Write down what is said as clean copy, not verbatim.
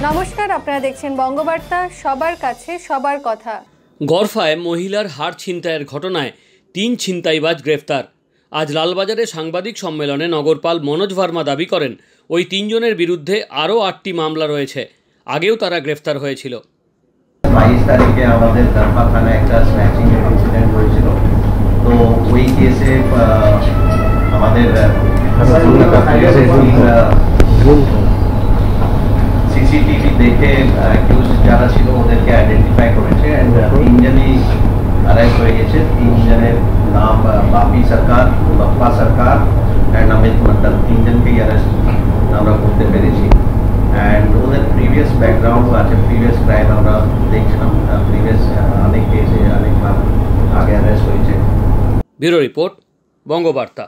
নমস্কার, আপনারা দেখছেন বঙ্গবার্তা, সবার কাছে সবার কথা। গড়ফায় মহিলার হার ছিনতাইয়ের ঘটনায় ৩ ছিনতাইবাজ গ্রেফতার। আজ লালবাজারে সাংবাদিক সম্মেলনে নগরপাল মনোজ ভার্মা দাবি করেন ওই ৩ জনের বিরুদ্ধে আরও ৮টি মামলা রয়েছে, আগেও তারা গ্রেফতার হয়েছিল। 22 তারিখে আমাদের দরপা থানায় একটা স্ন্যাচিং ইনসিডেন্ট হয়েছিল। তো ওই কেসে আমাদের সিসিটিভি দেখে অ্যাকিউজ যারা ছিল ওদেরকে আইডেন্টিফাই করেছে অ্যান্ড ৩ জনই অ্যারেস্ট হয়ে গেছে। ৩ জনের নাম বাপি সরকার, লপ্পা সরকার অ্যান্ড অমিত মন্ডল। ৩ জনকেই অ্যারেস্ট আমরা করতে পেরেছি। অ্যান্ড ওদের প্রিভিয়াস ব্যাকগ্রাউন্ডও আছে, প্রিভিয়াস ক্রাইম আমরা দেখছিলাম, প্রিভিয়াস অনেক কেসে অনেকবার আগে অ্যারেস্ট হয়েছে। Bureau report, Bangabarta.